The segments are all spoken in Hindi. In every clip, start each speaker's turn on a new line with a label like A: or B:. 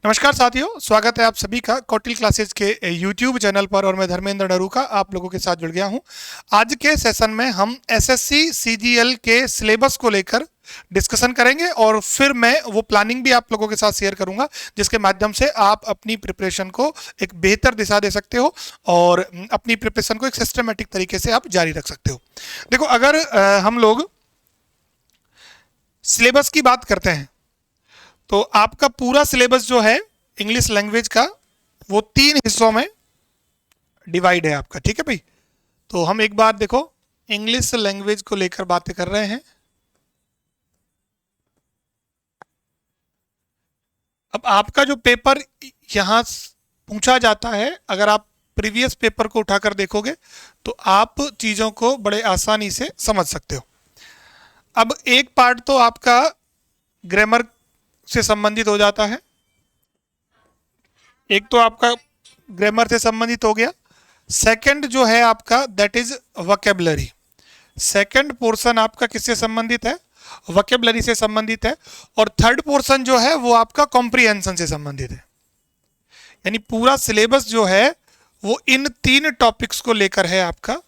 A: नमस्कार साथियों, स्वागत है आप सभी का कौटिल क्लासेज के यूट्यूब चैनल पर। और मैं धर्मेंद्र नरूका आप लोगों के साथ जुड़ गया हूं। आज के सेशन में हम एसएससी सीजीएल के सिलेबस को लेकर डिस्कशन करेंगे और फिर मैं वो प्लानिंग भी आप लोगों के साथ शेयर करूंगा, जिसके माध्यम से आप अपनी प्रिपरेशन को एक बेहतर दिशा दे सकते हो और अपनी प्रिपरेशन को एक सिस्टमेटिक तरीके से आप जारी रख सकते हो। देखो, अगर हम लोग सिलेबस की बात करते हैं तो आपका पूरा सिलेबस जो है इंग्लिश लैंग्वेज का वो 3 हिस्सों में डिवाइड है आपका। ठीक है भाई, तो हम एक बार देखो इंग्लिश लैंग्वेज को लेकर बातें कर रहे हैं। अब आपका जो पेपर यहां पूछा जाता है, अगर आप प्रीवियस पेपर को उठाकर देखोगे तो आप चीजों को बड़े आसानी से समझ सकते हो। अब एक पार्ट तो आपका ग्रामर से संबंधित हो जाता है, एक तो आपका ग्रामर से संबंधित हो गया। सेकंड जो है आपका that is vocabulary. Second portion आपका किससे संबंधित है? वोकैबुलरी से संबंधित है। और थर्ड पोर्शन जो है वो आपका कॉम्प्रिहेंशन से संबंधित है। यानी पूरा सिलेबस जो है वो इन 3 टॉपिक्स को लेकर है आपका।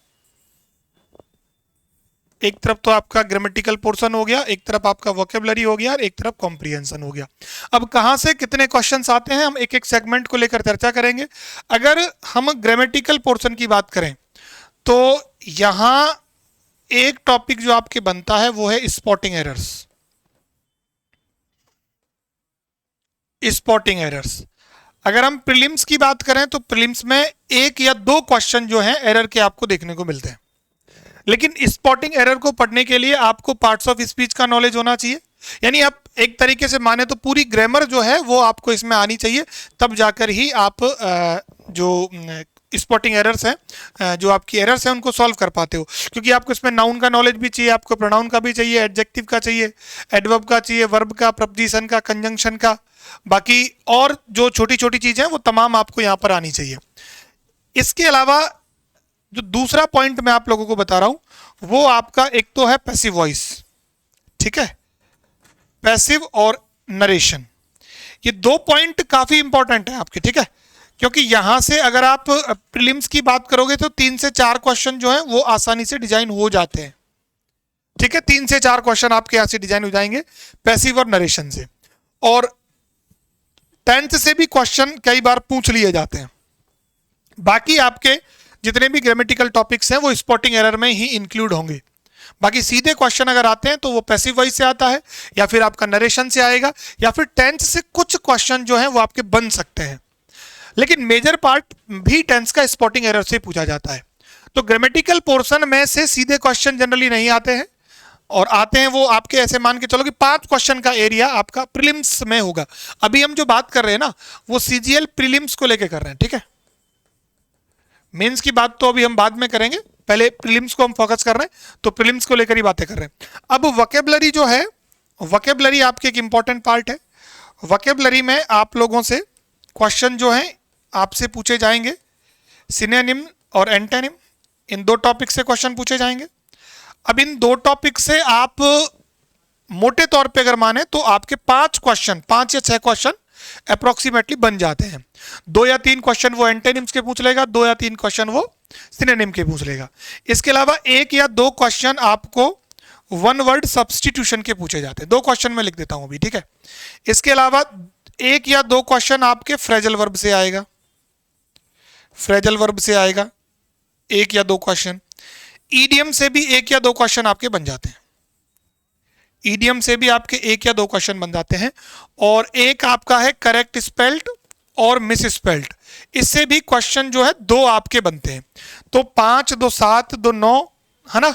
A: एक तरफ तो आपका ग्रामेटिकल पोर्शन हो गया, एक तरफ आपका वोकैबुलरी हो गया और एक तरफ कॉम्प्रिहेंशन हो गया। अब कहां से कितने क्वेश्चंस आते हैं हम एक एक सेगमेंट को लेकर चर्चा करेंगे। अगर हम ग्रामेटिकल पोर्शन की बात करें तो यहां एक टॉपिक जो आपके बनता है वो है स्पॉटिंग एरर्स। स्पॉटिंग एरर्स, अगर हम प्रीलिम्स की बात करें तो प्रीलिम्स में 1 या 2 क्वेश्चन जो है एरर के आपको देखने को मिलते हैं। लेकिन स्पॉटिंग एरर को पढ़ने के लिए आपको पार्ट्स ऑफ स्पीच का नॉलेज होना चाहिए। यानी आप एक तरीके से माने तो पूरी ग्रामर जो है वो आपको इसमें आनी चाहिए, तब जाकर ही आप जो स्पॉटिंग एरर्स हैं, जो आपकी एरर्स हैं, उनको सॉल्व कर पाते हो। क्योंकि आपको इसमें नाउन का नॉलेज भी चाहिए, आपको प्रोनाउन का भी चाहिए, एडजेक्टिव का चाहिए, एडवर्ब का चाहिए, वर्ब का, प्रपोजिशन का, कंजंक्शन का, बाकी और जो छोटी छोटी चीजें हैं वो तमाम आपको यहाँ पर आनी चाहिए। इसके अलावा जो दूसरा पॉइंट मैं आप लोगों को बता रहा हूं वो आपका एक तो है पैसिव वॉइस। ठीक है, पैसिव और नरेशन, ये 2 पॉइंट काफी इंपॉर्टेंट है आपके। ठीक है, क्योंकि यहां से अगर आप प्रीलिम्स की बात करोगे तो 3 से 4 क्वेश्चन जो है वो आसानी से डिजाइन हो जाते हैं। ठीक है, 3 से 4 क्वेश्चन आपके यहां से डिजाइन हो जाएंगे पैसिव और नरेशन से। और 10th से भी क्वेश्चन कई बार पूछ लिए जाते हैं। बाकी आपके जितने भी ग्रामेटिकल टॉपिक्स हैं वो स्पॉटिंग एरर में ही इंक्लूड होंगे। बाकी सीधे क्वेश्चन अगर आते हैं तो वो पैसिव वॉइस से आता है, या फिर आपका नरेशन से आएगा, या फिर 10th से कुछ क्वेश्चन जो है वो आपके बन सकते हैं। लेकिन मेजर पार्ट भी 10th का स्पॉटिंग एरर से पूछा जाता है। तो ग्रामेटिकल पोर्शन में से सीधे क्वेश्चन जनरली नहीं आते हैं, और आते हैं वो आपके ऐसे मान के चलो कि 5 क्वेश्चन का एरिया आपका प्रीलिम्स में होगा। अभी हम जो बात कर रहे हैं ना वो सीजीएल प्रीलिम्स को लेकर कर रहे हैं। ठीक है, मेंस की बात तो अभी हम बाद में करेंगे, पहले प्रीलिम्स को हम फोकस कर रहे हैं, तो प्रीलिम्स को लेकर ही बातें कर रहे हैं। अब वोकैबुलरी जो है, वोकैबुलरी आपके एक इंपॉर्टेंट पार्ट है। वोकैबुलरी में आप लोगों से क्वेश्चन जो है आपसे पूछे जाएंगे। सिनोनिम और एंटोनिम, इन 2 टॉपिक से क्वेश्चन पूछे जाएंगे। अब इन 2 टॉपिक से आप मोटे तौर पे अगर माने तो आपके 5 क्वेश्चन, 5 या 6 क्वेश्चन अप्रोक्सीमेटली बन जाते हैं। 2 या 3 क्वेश्चन वो एंटोनिम्स के पूछ लेगा, 2 या 3 क्वेश्चन वो सिनोनिम के पूछ लेगा। इसके अलावा 1 या 2 क्वेश्चन आपको 1 वर्ड सब्स्टिट्यूशन के पूछे जाते हैं। 2 क्वेश्चन में लिख देता हूं अभी। ठीक है, इसके अलावा 1 या 2 क्वेश्चन आपके फ्रेजल वर्ब से आएगा, फ्रेजल वर्ब से आएगा 1 या 2 क्वेश्चन। ईडियम से भी 1 या 2 क्वेश्चन आपके बन जाते हैं। ईडियम से भी आपके 1 या 2 क्वेश्चन बन जाते हैं। और एक आपका है करेक्ट स्पेल्ड और मिस स्पेल्ड, इससे भी क्वेश्चन जो है 2 आपके बनते हैं। तो 5, 2, 7, 2, 9 है ना,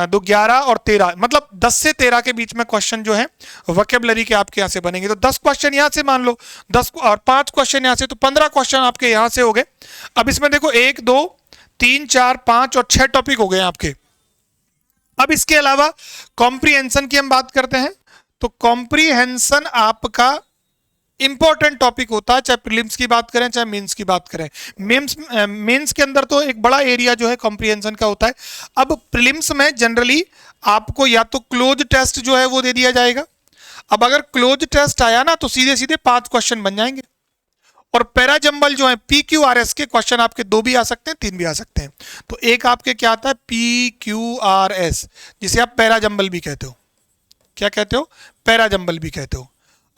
A: 2, 11 और 13, मतलब 10 से 13 के बीच में क्वेश्चन जो है वोकैबुलरी के आपके यहां से बनेंगे। तो 10 क्वेश्चन यहां से मान लो, 10 और 5 क्वेश्चन यहां से, तो 15 क्वेश्चन आपके यहां से हो गए। अब इसमें देखो 1, 2, 3, 4, 5 और 6 टॉपिक हो गए आपके। अब इसके अलावा कॉम्प्रिहेंशन की हम बात करते हैं तो कॉम्प्रिहेंशन आपका इंपॉर्टेंट टॉपिक होता है, चाहे प्रीलिम्स की बात करें चाहे मेंस की बात करें। मेंस के अंदर तो एक बड़ा एरिया जो है कॉम्प्रिहेंशन का होता है। अब प्रीलिम्स में जनरली आपको या तो क्लोज टेस्ट जो है वो दे दिया जाएगा, अब अगर क्लोज टेस्ट आया ना तो सीधे सीधे 5 क्वेश्चन बन जाएंगे। और पैराजंबल जो है PQRS के क्वेश्चन आपके 2 भी आ सकते हैं, 3 भी आ सकते हैं। तो एक आपके क्या आता है PQRS, जिसे आप पैराजंबल भी कहते हो। क्या कहते हो? पैराजंबल भी कहते हो।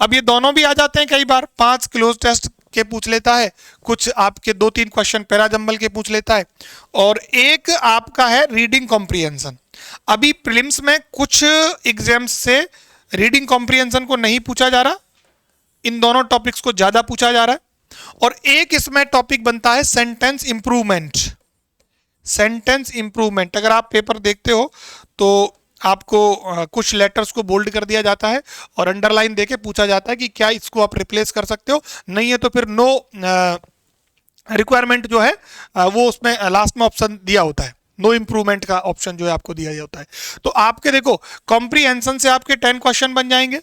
A: अब ये दोनों भी आ जाते हैं कई बार, 5 क्लोज टेस्ट के पूछ लेता है, कुछ आपके 2-3 क्वेश्चन पैराजंबल के पूछ लेता है, और एक आपका है रीडिंग कॉम्प्रिहेंशन। अभी प्रीलिम्स में कुछ एग्जाम्स से रीडिंग कॉम्प्रिहेंशन को नहीं पूछा जा रहा, इन दोनों टॉपिक्स को ज्यादा पूछा जा रहा है। और एक इसमें टॉपिक बनता है सेंटेंस इंप्रूवमेंट। सेंटेंस इंप्रूवमेंट अगर आप पेपर देखते हो तो आपको कुछ लेटर्स को बोल्ड कर दिया जाता है और अंडरलाइन देके पूछा जाता है कि क्या इसको आप रिप्लेस कर सकते हो, नहीं है तो फिर नो रिक्वायरमेंट जो है वो उसमें लास्ट में ऑप्शन दिया होता है, नो इंप्रूवमेंट का ऑप्शन जो है आपको दिया जाता है। तो आपके देखो कॉम्प्रीहेंशन से आपके 10 क्वेश्चन बन जाएंगे,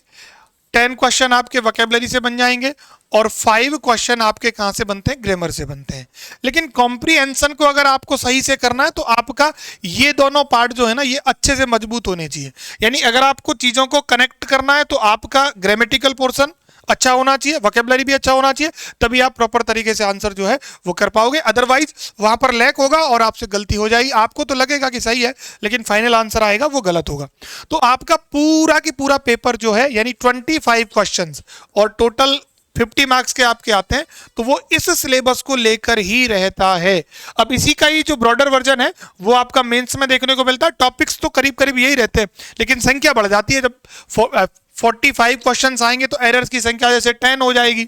A: 10 क्वेश्चन आपके वोकैबुलरी से बन जाएंगे, और 5 क्वेश्चन आपके कहां से बनते हैं? ग्रामर से बनते हैं। लेकिन कॉम्प्रीहेंशन को अगर आपको सही से करना है तो आपका ये दोनों पार्ट जो है ना ये अच्छे से मजबूत होने चाहिए। यानी अगर आपको चीजों को कनेक्ट करना है तो आपका ग्रामेटिकल पोर्शन अच्छा होना चाहिए, वोकैबुलरी भी अच्छा होना चाहिए, तभी आप प्रॉपर तरीके से आंसर जो है वो कर पाओगे। अदरवाइज वहां पर लैक होगा और आपसे गलती हो जाएगी, आपको तो लगेगा कि सही है लेकिन फाइनल आंसर आएगा वो गलत होगा। तो आपका पूरा की पूरा पेपर जो है यानी 25 क्वेश्चंस और टोटल 50 मार्क्स के आपके आते हैं, तो वो इस सिलेबस को लेकर ही रहता है। अब इसी का ही जो ब्रॉडर वर्जन है वो आपका मेंस में देखने को मिलता है। टॉपिक्स तो करीब करीब यही रहते हैं लेकिन संख्या बढ़ जाती है। जब 45 क्वेश्चंस आएंगे तो एरर्स की संख्या जैसे 10 हो जाएगी,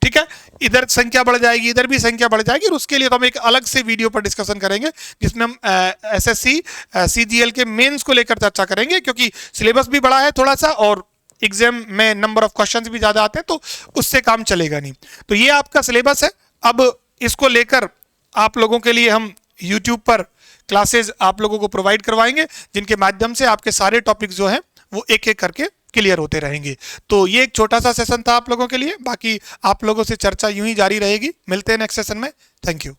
A: ठीक है, इधर संख्या बढ़ जाएगी, इधर भी संख्या बढ़ जाएगी, और उसके लिए तो हम एक अलग से वीडियो पर डिस्कशन करेंगे जिसमें हम SSC CGL के मेंस को लेकर चर्चा करेंगे, क्योंकि सिलेबस भी बड़ा है थोड़ा सा और एग्जाम में नंबर ऑफ क्वेश्चंस भी ज्यादा आते हैं तो उससे काम चलेगा नहीं। तो ये आपका सिलेबस है। अब इसको लेकर आप लोगों के लिए हम YouTube पर क्लासेस आप लोगों को प्रोवाइड करवाएंगे, जिनके माध्यम से आपके सारे टॉपिक्स जो हैं वो एक एक करके क्लियर होते रहेंगे। तो ये एक छोटा सा सेशन था आप लोगों के लिए, बाकी आप लोगों से चर्चा यूं ही जारी रहेगी। मिलते हैं नेक्स्ट सेशन में। Thank you.